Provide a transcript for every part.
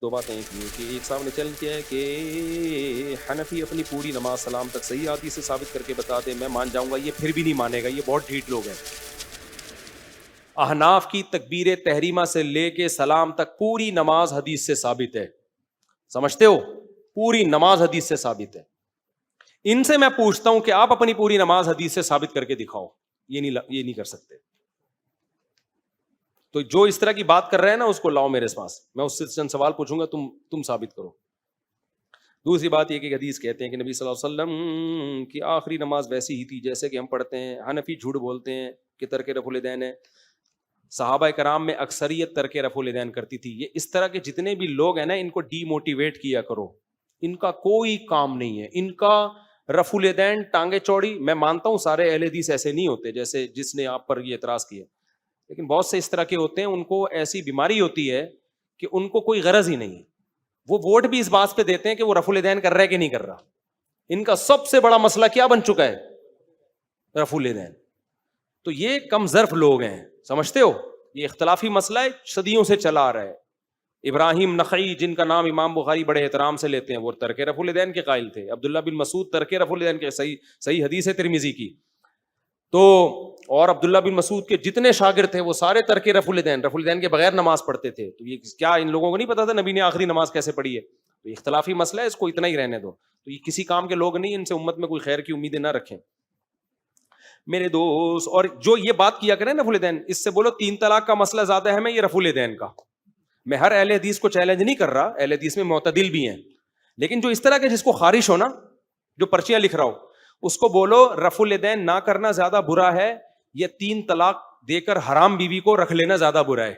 دو باتیں کی کہ ایک صاحب نے چیلنج کیا ہے کہ حنفی اپنی پوری نماز سلام تک صحیح حدیث سے ثابت کر کے بتا دے، میں مان جاؤں گا، یہ پھر بھی نہیں مانے گا، یہ بہت ڈھیٹ لوگ ہیں۔ احناف کی تکبیر تحریمہ سے لے کے سلام تک پوری نماز حدیث سے ثابت ہے، سمجھتے ہو؟ پوری نماز حدیث سے ثابت ہے۔ ان سے میں پوچھتا ہوں کہ آپ اپنی پوری نماز حدیث سے ثابت کر کے دکھاؤ، یہ نہیں کر سکتے۔ تو جو اس طرح کی بات کر رہے ہیں نا، اس کو لاؤ میرے پاس، میں اس سے چند سوال پوچھوں گا، تم ثابت کرو۔ دوسری بات یہ کہ حدیث کہتے ہیں کہ نبی صلی اللہ علیہ وسلم کی آخری نماز ویسی ہی تھی جیسے کہ ہم پڑھتے ہیں۔ حنفی جھوٹ بولتے ہیں کہ ترک رفع الیدین ہے، صحابہ کرام میں اکثریت ترک رفع الیدین کرتی تھی۔ یہ اس طرح کے جتنے بھی لوگ ہیں نا، ان کو ڈی موٹیویٹ کیا کرو، ان کا کوئی کام نہیں ہے، ان کا رفع الیدین ٹانگیں چوڑی۔ میں مانتا ہوں سارے اہل حدیث ایسے نہیں ہوتے جیسے جس نے آپ پر یہ اعتراض کیا، لیکن بہت سے اس طرح کے ہوتے ہیں، ان کو ایسی بیماری ہوتی ہے کہ ان کو کوئی غرض ہی نہیں، وہ ووٹ بھی اس بات پہ دیتے ہیں کہ وہ رفع الیدین کر رہا ہے کہ نہیں کر رہا۔ ان کا سب سے بڑا مسئلہ کیا بن چکا ہے؟ رفع الیدین۔ تو یہ کم ظرف لوگ ہیں، سمجھتے ہو؟ یہ اختلافی مسئلہ ہے، صدیوں سے چلا آ رہا ہے۔ ابراہیم نخعی، جن کا نام امام بخاری بڑے احترام سے لیتے ہیں، وہ ترک رفع الیدین کے قائل تھے۔ عبداللہ بن مسعود ترک رفع الیدین کے، صحیح حدیث ہے ترمذی کی۔ تو اور عبداللہ بن مسعود کے جتنے شاگرد تھے وہ سارے ترک رفع الیدین کے بغیر نماز پڑھتے تھے۔ تو یہ کیا ان لوگوں کو نہیں پتا تھا نبی نے آخری نماز کیسے پڑھی ہے؟ تو اختلافی مسئلہ ہے، اس کو اتنا ہی رہنے دو۔ تو یہ کسی کام کے لوگ نہیں، ان سے امت میں کوئی خیر کی امیدیں نہ رکھیں میرے دوست۔ اور جو یہ بات کیا کریں رفع الیدین، اس سے بولو 3 طلاق کا مسئلہ زیادہ اہم ہے یہ رفع الیدین کا۔ میں ہر اہل حدیث کو چیلنج نہیں کر رہا، اہل حدیث میں معتدل بھی ہیں، لیکن جو اس طرح کے جس کو خارش ہو نا، جو پرچیاں لکھ رہا ہو، اس کو بولو رفع الیدین نہ کرنا زیادہ برا ہے، یہ 3 طلاق دے کر حرام بیوی کو رکھ لینا زیادہ برا ہے۔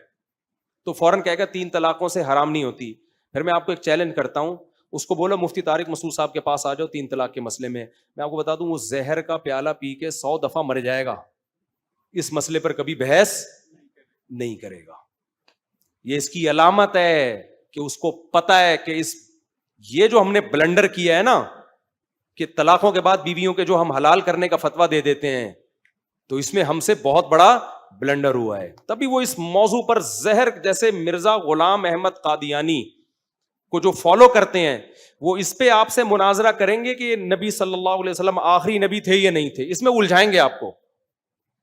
تو فوراً کہے گا 3 طلاقوں سے حرام نہیں ہوتی۔ پھر میں آپ کو ایک چیلنج کرتا ہوں، اس کو بولو مفتی طارق مسعود صاحب کے پاس آ جاؤ 3 طلاق کے مسئلے میں آپ کو بتا دوں وہ زہر کا پیالہ پی کے 100 دفعہ مر جائے گا، اس مسئلے پر کبھی بحث نہیں کرے گا۔ یہ اس کی علامت ہے کہ اس کو پتا ہے کہ یہ جو ہم نے بلنڈر کیا ہے نا، کہ طلاقوں کے بعد بیویوں کے جو ہم حلال کرنے کا فتویٰ دے دیتے ہیں، تو اس میں ہم سے بہت بڑا بلنڈر ہوا ہے۔ تبھی وہ اس موضوع پر زہر، جیسے مرزا غلام احمد قادیانی کو جو فالو کرتے ہیں، وہ اس پہ آپ سے مناظرہ کریں گے کہ نبی صلی اللہ علیہ وسلم آخری نبی تھے یا نہیں تھے، اس میں الجھائیں گے، آپ کو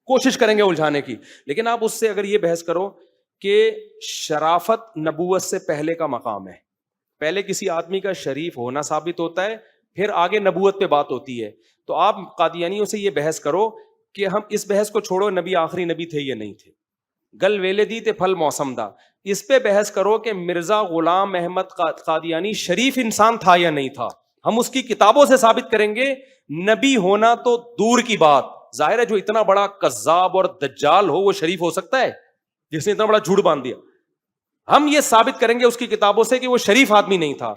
کوشش کریں گے الجھانے کی۔ لیکن آپ اس سے اگر یہ بحث کرو کہ شرافت نبوت سے پہلے کا مقام ہے، پہلے کسی آدمی کا شریف ہونا ثابت ہوتا ہے، پھر آگے نبوت پہ بات ہوتی ہے۔ تو آپ قادیانیوں سے یہ بحث کرو کہ ہم اس بحث کو چھوڑو نبی آخری نبی تھے یا نہیں تھے، گل ویلے دی تے پھل موسم دا، اس پہ بحث کرو کہ مرزا غلام احمد قادیانی شریف انسان تھا یا نہیں تھا۔ ہم اس کی کتابوں سے ثابت کریں گے، نبی ہونا تو دور کی بات، ظاہر ہے جو اتنا بڑا کذاب اور دجال ہو وہ شریف ہو سکتا ہے، جس نے اتنا بڑا جھوٹ باندھ دیا؟ ہم یہ ثابت کریں گے اس کی کتابوں سے کہ وہ شریف آدمی نہیں تھا۔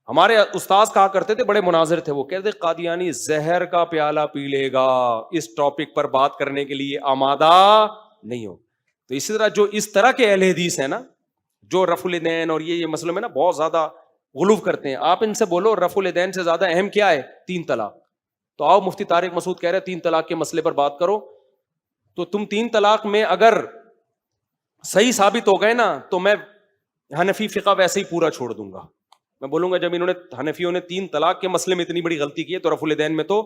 ہمارے استاذ کہا کرتے تھے، بڑے مناظر تھے، وہ کہتے قادیانی زہر کا پیالہ پی لے گا، اس ٹاپک پر بات کرنے کے لیے آمادہ نہیں ہو۔ تو اسی طرح جو اس طرح کے اہل حدیث ہیں نا، جو رفع الیدین اور یہ مسئلوں میں نا بہت زیادہ غلو کرتے ہیں، آپ ان سے بولو رفع الیدین سے زیادہ اہم کیا ہے؟ 3 طلاق۔ تو آؤ مفتی طارق مسعود کہہ رہے 3 طلاق کے مسئلے پر بات کرو، تو تم 3 طلاق میں اگر صحیح ثابت ہو گئے نا، تو میں حنفی فقہ ویسے ہی پورا چھوڑ دوں گا۔ میں بولوں گا جب انہوں نے حنفیوں نے 3 طلاق کے مسئلے میں اتنی بڑی غلطی کی ہے، تو رفع الیدین میں تو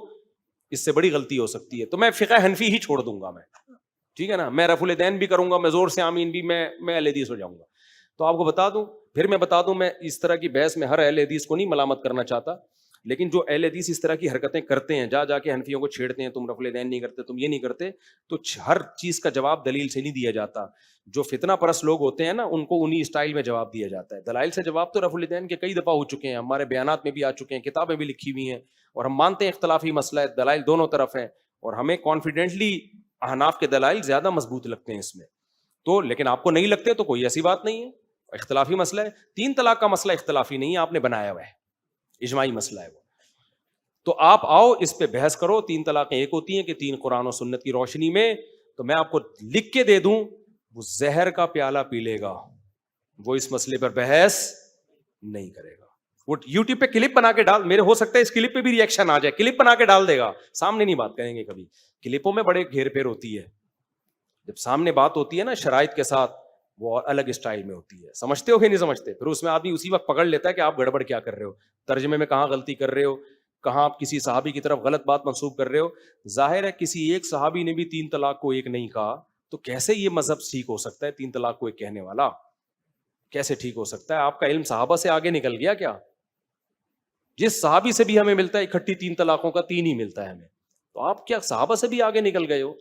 اس سے بڑی غلطی ہو سکتی ہے، تو میں فقہ حنفی ہی چھوڑ دوں گا میں، ٹھیک ہے نا؟ میں رفع الیدین بھی کروں گا، میں زور سے آمین بھی، میں اہل حدیث ہو جاؤں گا۔ تو آپ کو بتا دوں، پھر میں بتا دوں، میں اس طرح کی بحث میں ہر اہل حدیث کو نہیں ملامت کرنا چاہتا، لیکن جو اہل حدیث اس طرح کی حرکتیں کرتے ہیں، جا کے حنفیوں کو چھیڑتے ہیں، تم رفع الیدین نہیں کرتے، تم یہ نہیں کرتے، تو ہر چیز کا جواب دلیل سے نہیں دیا جاتا۔ جو فتنہ پرست لوگ ہوتے ہیں نا، ان کو انہی اسٹائل میں جواب دیا جاتا ہے۔ دلائل سے جواب تو رفع الیدین کے کئی دفعہ ہو چکے ہیں، ہمارے بیانات میں بھی آ چکے ہیں، کتابیں بھی لکھی ہوئی ہیں، اور ہم مانتے ہیں اختلافی مسئلہ ہے، دلائل دونوں طرف ہیں، اور ہمیں کانفیڈنٹلی احناف کے دلائل زیادہ مضبوط لگتے ہیں اس میں۔ تو لیکن آپ کو نہیں لگتے تو کوئی ایسی بات نہیں ہے، اختلافی مسئلہ ہے۔ 3 طلاق کا مسئلہ اختلافی نہیں ہے، آپ نے بنایا ہوا ہے، اجماعی مسئلہ ہے وہ۔ تو آپ آؤ اس پہ بحث کرو۔ 3 طلاقیں ایک ہوتی ہیں کہ 3 قرآن و سنت کی روشنی میں، تو میں آپ کو لکھ کے دے دوں، وہ زہر کا پیالہ پی لے گا، وہ اس مسئلے پر بحث نہیں کرے گا۔ وہ یوٹیوب پہ کلپ بنا کے ڈال، میرے ہو سکتا ہے اس کلپ پہ بھی ریئیکشن آ جائے، کلپ بنا کے ڈال دے گا، سامنے نہیں بات کریں گے کبھی۔ کلپوں میں بڑے گھیر پھیر ہوتی ہے، جب سامنے بات ہوتی ہے نا شرائط کے ساتھ، وہ الگ اسٹائل میں ہوتی ہے. سمجھتے ہو کہ نہیں سمجھتے؟ پھر اس میں آدمی اسی وقت پکڑ لیتا ہے کہ آپ گڑبڑ کیا کر رہے ہو, ترجمے میں کہاں غلطی کر رہے ہو, کہاں آپ کسی صحابی کی طرف غلط بات منسوب کر رہے ہو. ظاہر ہے کسی ایک صحابی نے بھی 3 طلاق کو ایک نہیں کہا, تو کیسے یہ مذہب ٹھیک ہو سکتا ہے؟ 3 طلاق کو ایک کہنے والا کیسے ٹھیک ہو سکتا ہے؟ آپ کا علم صحابہ سے آگے نکل گیا کیا؟ جس صحابی سے بھی ہمیں ملتا ہے اکٹھی 3 طلاقوں کا 3 ہی ملتا ہے ہمیں, تو آپ کیا صحابہ سے بھی آگے نکل گئے ہو؟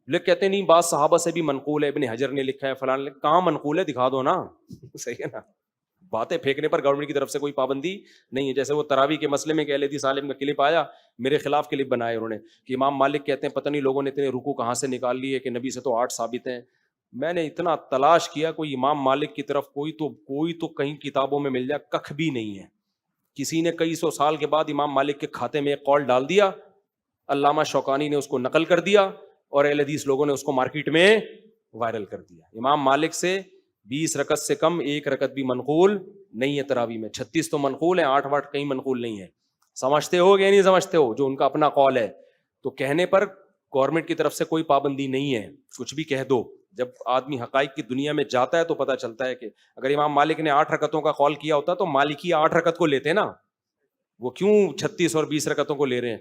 لوگ کہتے ہیں نہیں بعض صحابہ سے بھی منقول ہے, ابن حجر نے لکھا ہے, فلاں نے. کہاں منقول ہے؟ دکھا دو نا. صحیح ہے نا. باتیں پھینکنے پر گورنمنٹ کی طرف سے کوئی پابندی نہیں ہے. جیسے وہ تراویح کے مسئلے میں کہ اہل حدیث عالم کا کلپ آیا, میرے خلاف کلپ بنائے انہوں نے کہ امام مالک کہتے ہیں پتہ نہیں لوگوں نے اتنے رکوع کہاں سے نکال لیے کہ نبی سے تو 8 ثابت ہیں. میں نے اتنا تلاش کیا, کوئی امام مالک کی طرف کوئی تو کہیں کتابوں میں مل جائے, ککھ بھی نہیں ہے. کسی نے کئی سو سال کے بعد امام مالک کے کھاتے میں ایک قول ڈال دیا, علامہ شوکانی نے اس کو نقل کر دیا, اور اہل حدیث لوگوں نے اس کو مارکیٹ میں وائرل کر دیا. امام مالک سے 20 رکعت سے کم 1 رکعت بھی منقول نہیں ہے تراویح میں. 36 تو منقول ہیں, 8 واٹ کہیں منقول نہیں ہے. سمجھتے ہو کہ نہیں سمجھتے ہو؟ جو ان کا اپنا قول ہے. تو کہنے پر گورنمنٹ کی طرف سے کوئی پابندی نہیں ہے, کچھ بھی کہہ دو. جب آدمی حقائق کی دنیا میں جاتا ہے تو پتہ چلتا ہے کہ اگر امام مالک نے 8 رکعتوں کا قول کیا ہوتا تو مالکی 8 رکعت کو لیتے نا, وہ کیوں 36 اور 20 رکعتوں کو لے رہے ہیں؟